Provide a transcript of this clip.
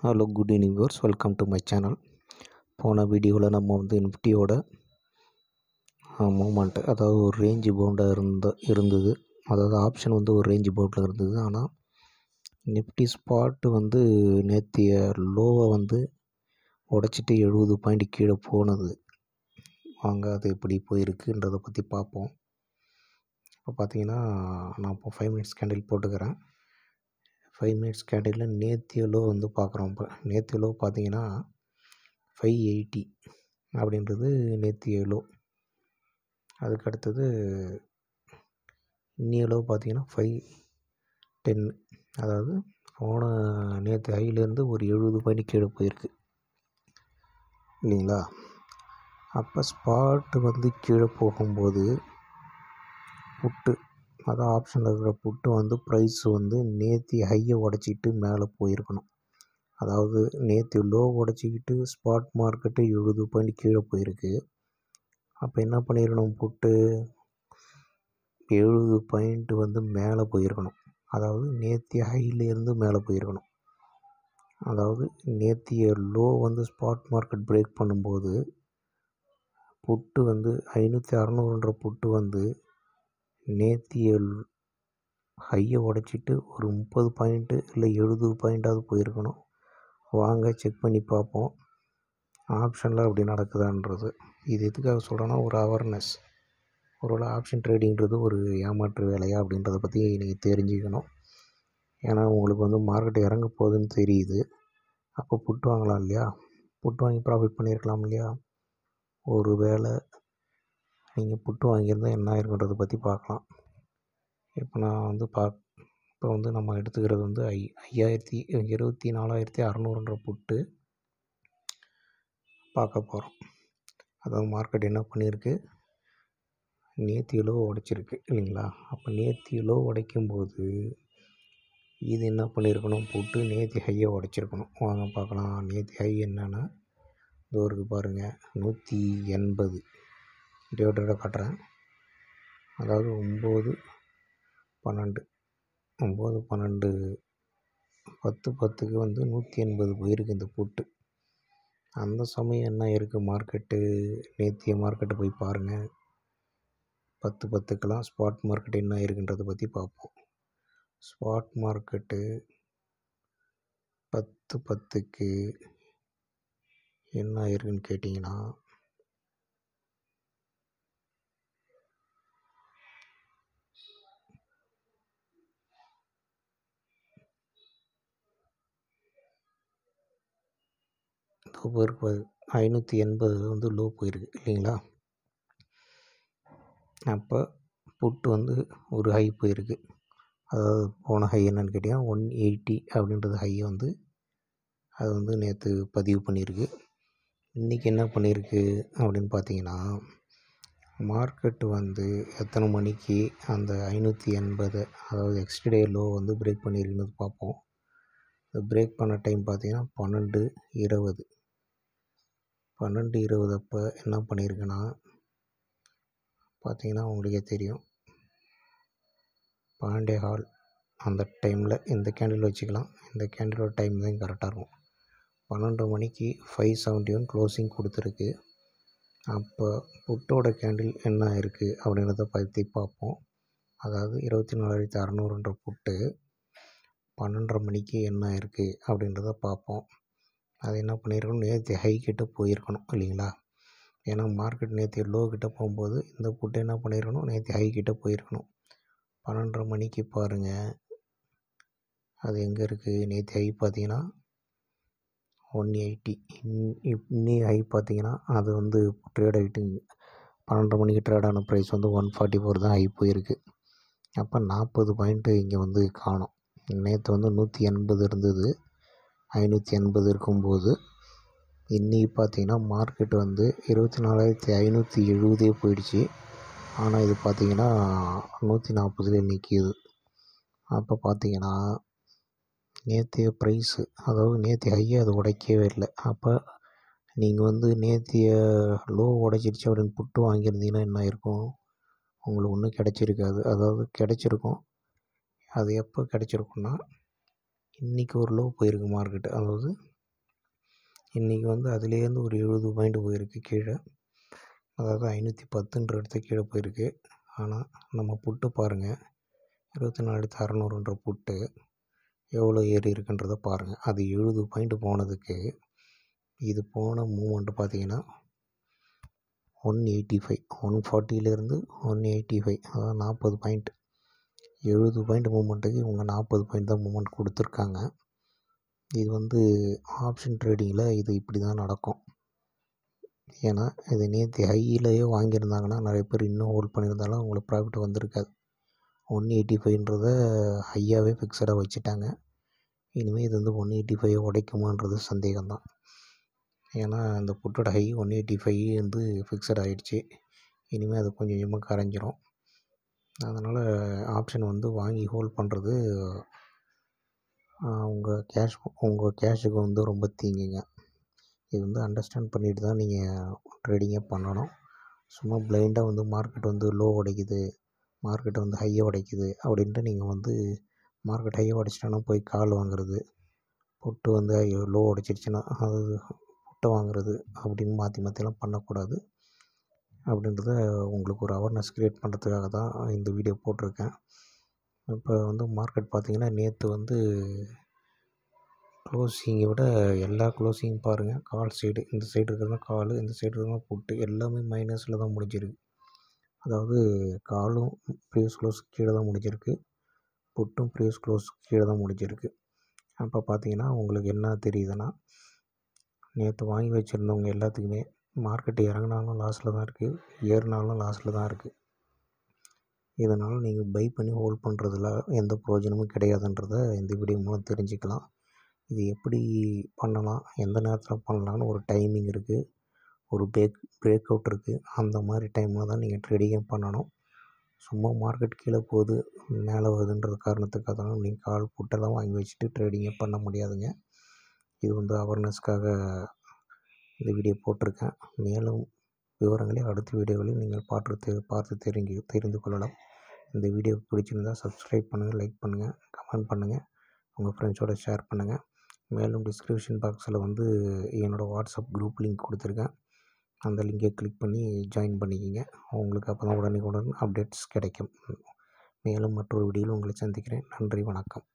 Hello good evening viewers, welcome to my channel. போன வீடியோவில் நம்ம நிஃப்டியோட மூமெண்ட், அதாவது ஒரு ரேஞ்சு பவுண்டாக இருந்தது. அதாவது ஆப்ஷன் ஒரு ரேஞ்சு பவுண்டில் இருந்தது. ஆனால் நிஃப்டி ஸ்பாட்டு நேற்றைய லோவை உடச்சிட்டு 70 பாயிண்ட் கீழே போனது. வாங்க அது எப்படி போயிருக்குன்றதை பற்றி பார்ப்போம். இப்போ பார்த்தீங்கன்னா நான் இப்போ 5 மினிட்ஸ் கேண்டில் போட்டுக்கிறேன். 5 மினிட்ஸ் கேண்டிலில் நேற்றைய லோ பார்க்குறோம். இப்போ நேற்றைய லோ பார்த்தீங்கன்னா 580 அப்படின்றது நேற்றைய லோ. அதுக்கு அடுத்தது இன்னைய லோ பார்த்தீங்கன்னா 510, அதாவது போன நேற்று ஹைலேருந்து ஒரு 70 பாயிண்ட் கீழே போயிருக்கு இல்லைங்களா. அப்போ ஸ்பாட்டு கீழே போகும்போது புட்டு, அதான் ஆப்ஷனில் இருக்கிற புட்டு ப்ரைஸ் நேற்று ஹையை உடச்சிக்கிட்டு மேலே போயிருக்கணும். அதாவது நேற்று லோ உடச்சிக்கிட்டு ஸ்பாட் மார்க்கெட்டு 70 பாயிண்ட் கீழே போயிருக்கு. அப்போ என்ன பண்ணியிருக்கணும், புட்டு 70 பாயிண்ட் மேலே போயிருக்கணும். அதாவது நேற்று ஹையிலேருந்து மேலே போயிருக்கணும். அதாவது நேற்றைய லோ ஸ்பாட் மார்க்கெட் பிரேக் பண்ணும்போது புட்டு 500-600ன்ற புட்டு நேற்றைய ஹையை உடச்சிட்டு ஒரு 30 பாயிண்ட்டு இல்லை 70 பாயிண்ட்டாவது போயிருக்கணும். வாங்க செக் பண்ணி பார்ப்போம் ஆப்ஷனில் அப்படி நடக்குதான்றது. இது எதுக்காக சொல்கிறேன்னா, ஒரு அவேர்னஸ். ஒருவேளை ஆப்ஷன் ட்ரேடிங்கிறது ஒரு ஏமாற்று வேலையா அப்படின்றத பற்றி நீங்கள் தெரிஞ்சுக்கணும். ஏன்னா உங்களுக்கு மார்க்கெட் இறங்க போகுதுன்னு தெரியுது. அப்போ புட்டு வாங்கலாம் இல்லையா, புட்டு வாங்கி ப்ராஃபிட் பண்ணியிருக்கலாம் இல்லையா. ஒரு வேளை நீங்கள் புட்டு வாங்கியிருந்தால் என்ன ஆயிருக்குன்றதை பற்றி பார்க்கலாம். இப்போ நான் இப்போ நம்ம எடுத்துக்கிறது 24,600ன்ற புட்டு பார்க்க போகிறோம். அதாவது மார்க்கெட் என்ன பண்ணியிருக்கு, நேற்றைய லோ உடைச்சிருக்கு இல்லைங்களா. அப்போ நேற்றைய லோ உடைக்கும்போது இது என்ன பண்ணியிருக்கணும், புட்டு நேற்று ஹையை உடைச்சிருக்கணும். வாங்க பார்க்கலாம். நேற்று ஹை என்னென்னா இதோ இருக்குது பாருங்கள், 180 டிவைடடாக காட்டுறேன். அதாவது 9-12 10-10க்கு 180 போயிருக்கு இந்த புட்டு. அந்த சமயம் என்ன இருக்குது மார்க்கெட்டு, நேற்றைய மார்க்கெட்டை போய் பாருங்கள். 10-10க்கெலாம் ஸ்பாட் மார்க்கெட் என்ன இருக்குன்றதை பற்றி பார்ப்போம். ஸ்பாட் மார்க்கெட்டு 10-10க்கு என்ன இருக்குன்னு கேட்டிங்கன்னா, போயிருக்கு 580 லோ போயிருக்கு இல்லைங்களா. அப்போ புட்டு ஒரு ஹை போயிருக்கு. அதாவது போன ஹை என்னன்னு கேட்டிங்கன்னா 180 அப்படின்றது ஹையை அது நேற்று பதிவு பண்ணியிருக்கு. இன்றைக்கி என்ன பண்ணியிருக்கு அப்படின்னு பார்த்தீங்கன்னா, மார்க்கெட்டு எத்தனை மணிக்கு அந்த 580, அதாவது எக்ஸ்டர்டே லோ பிரேக் பண்ணியிருக்குன்னு பார்ப்போம். அது பிரேக் பண்ண டைம் பார்த்தீங்கன்னா 12:20. 12:20 அப்போ என்ன பண்ணியிருக்குன்னா பார்த்தீங்கன்னா உங்களுக்கே தெரியும், 12:15 அந்த டைமில் இந்த கேண்டில் வச்சுக்கலாம். இந்த கேண்டிலோட டைம் தான் கரெக்டாக இருக்கும். 12 மணிக்கு 571 க்ளோசிங் கொடுத்துருக்கு. அப்போ புட்டோட கேண்டில் என்ன இருக்குது அப்படின்றத பற்றி பார்ப்போம். அதாவது 24,600ன்ற புட்டு 12:30 மணிக்கு என்ன இருக்குது அப்படின்றத பார்ப்போம். அது என்ன பண்ணியிருக்கணும், நேற்று ஹை கிட்ட போயிருக்கணும் இல்லைங்களா. ஏன்னா மார்க்கெட் நேற்று லோ கிட்ட போகும்போது இந்த புட்டு என்ன பண்ணியிருக்கணும், நேற்று ஹை கிட்ட போயிருக்கணும். 12:30 மணிக்கு பாருங்கள் அது எங்கே இருக்குது. நேற்று ஹை பார்த்தீங்கன்னா 180. இன்னி ஹை பார்த்தீங்கன்னா அது ட்ரேட் ஆகிட்டு 12:30 மணிக்கு ட்ரேட் ஆன ப்ரைஸ் 144 தான் ஹை போயிருக்கு. அப்போ 40 பாயிண்ட்டு இங்கே காணும். நேற்று 180 இருந்தது. 580 இருக்கும்போது இன்றைக்கி பார்த்தீங்கன்னா மார்க்கெட் 24,570 போயிடுச்சு. ஆனால் இது பார்த்தீங்கன்னா 140 நிற்கிது. அப்போ பார்த்தீங்கன்னா நேற்றைய ப்ரைஸு, அதாவது நேற்று ஹையை அது உடைக்கவே இல்லை. அப்போ நீங்கள் நேற்றைய லோ உடைச்சிருச்சு அப்படின்னு புட்டு வாங்கியிருந்தீங்கன்னா என்ன ஆயிருக்கும், உங்களுக்கு ஒன்றும் கிடச்சிருக்காது. அதாவது கிடச்சிருக்கும், அது எப்போ கிடச்சிருக்குன்னா இன்றைக்கி ஒரு லோ போயிருக்கு மார்க்கெட்டு. அதாவது இன்றைக்கி வந்து அதுலேருந்து ஒரு 70 பாயிண்ட் போயிருக்கு கீழே. அதாவது 510ன்ற இடத்துக்கு கீழே போயிருக்கு. ஆனால் நம்ம புட்டு பாருங்கள், 24,600ன்ற புட்டு எவ்வளோ ஏறி இருக்குன்றதை பாருங்கள். அது 70 பாயிண்ட் போனதுக்கு இது போன மூமெண்ட்டு பார்த்தீங்கன்னா 185, 140லேருந்து 185, அதாவது 40 பாயிண்ட். 70 பாயிண்ட் மூமெண்ட்டுக்கு இவங்க 40 பாயிண்ட் தான் மூமெண்ட் கொடுத்துருக்காங்க. இது வந்து ஆப்ஷன் ட்ரேடிங்கில் இது இப்படி தான் நடக்கும். ஏன்னா இது நேற்று ஹையிலேயே வாங்கியிருந்தாங்கன்னா நிறைய பேர் இன்னும் ஹோல்ட் பண்ணியிருந்தாலும் அவங்களுக்கு ப்ராஃபிட் வந்திருக்காது. 185ன்றத ஹையாகவே ஃபிக்ஸடாக வச்சுட்டாங்க. இனிமேல் இது வந்து 185 உடைக்குமான்றது சந்தேகம்தான். ஏன்னா இந்த புட்டோட ஹை 185 வந்து ஃபிக்ஸட் ஆகிடுச்சு. இனிமேல் அது கொஞ்சம் கொஞ்சமாக கரைஞ்சிரும். அதனால் ஆப்ஷன் வந்து வாங்கி ஹோல்ட் பண்ணுறது உங்கள் கேஷுக்கு வந்து ரொம்ப தீங்குங்க. இது வந்து அண்டர்ஸ்டாண்ட் பண்ணிட்டு தான் நீங்கள் ட்ரேடிங்கே பண்ணணும். சும்மா பிளைண்டாக வந்து மார்க்கெட் வந்து லோ உடைக்குது, மார்க்கெட்டை வந்து ஹையை உடைக்குது அப்படின்ட்டு நீங்கள் வந்து மார்க்கெட் ஹையை உடைச்சிட்டோன்னா போய் கால் வாங்குறது, புட்டு வந்து லோ உடைச்சிருச்சுன்னா அது புட்டை வாங்குறது அப்படின்னு மாற்றி மாற்றிலாம் பண்ணக்கூடாது. அப்படின்றத உங்களுக்கு ஒரு அவேர்னஸ் க்ரியேட் பண்ணுறதுக்காக தான் இந்த வீடியோ போட்டிருக்கேன். இப்போ வந்து மார்க்கெட் பார்த்திங்கன்னா நேற்று வந்து க்ளோசிங்கை விட எல்லா க்ளோசிங்கும் பாருங்கள், கால் சைடு, இந்த சைடு இருக்கிறது கால், இந்த சைடு இருக்கிறது புட்டு, எல்லாமே மைனஸில் தான் முடிஞ்சிருக்கு. அதாவது காலும் ப்ரீவியஸ் க்ளோஸ் கீழே தான் முடிஞ்சிருக்கு, புட்டும் ப்ரீவியஸ் க்ளோஸ் கீழே தான் முடிஞ்சிருக்கு. அப்போ பார்த்தீங்கன்னா உங்களுக்கு என்ன தெரியுதுன்னா, நேற்று வாங்கி வச்சுருந்தவங்க எல்லாத்துக்குமே மார்க்கெட்டு இறங்குனாலும் லாஸில் தான் இருக்குது, ஏறினாலும் லாஸில் தான் இருக்குது. இதனால் நீங்கள் பை பண்ணி ஹோல்ட் பண்ணுறதுல எந்த பிரயோஜனமும் கிடையாதுன்றதை இந்த வீடியோ மூலம் தெரிஞ்சுக்கலாம். இது எப்படி பண்ணலாம், எந்த நேரத்தில் பண்ணலான்னு ஒரு டைமிங் இருக்குது, ஒரு பிரேக் அவுட் இருக்குது. அந்த மாதிரி டைமில் தான் நீங்கள் ட்ரேடிங்கே பண்ணணும். சும்மா மார்க்கெட் கீழே போகுது மேலே வருதுன்றது காரணத்துக்காக தான் நீங்கள் கால் புட்டெல்லாம் வாங்கி வச்சுட்டு ட்ரேடிங்கே பண்ண முடியாதுங்க. இது வந்து அவேர்னஸ்க்காக இந்த வீடியோ போட்டிருக்கேன். மேலும் விவரங்களை அடுத்த வீடியோவில் நீங்கள் பார்த்து தெரிந்து கொள்ளலாம். இந்த வீடியோ பிடிச்சிருந்தால் சப்ஸ்கிரைப் பண்ணுங்கள், லைக் பண்ணுங்கள், கமெண்ட் பண்ணுங்கள், உங்கள் ஃப்ரெண்ட்ஸோடு ஷேர் பண்ணுங்கள். மேலும் டிஸ்கிரிப்ஷன் பாக்ஸில் வந்து என்னோடய வாட்ஸ்அப் குரூப் லிங்க் கொடுத்துருக்கேன். அந்த லிங்கை கிளிக் பண்ணி ஜாயின் பண்ணிக்கிங்க. உங்களுக்கு அப்போ தான் உடனுக்குடன் அப்டேட்ஸ் கிடைக்கும். மேலும் மற்றொரு வீடியோவில் உங்களை சந்திக்கிறேன். நன்றி, வணக்கம்.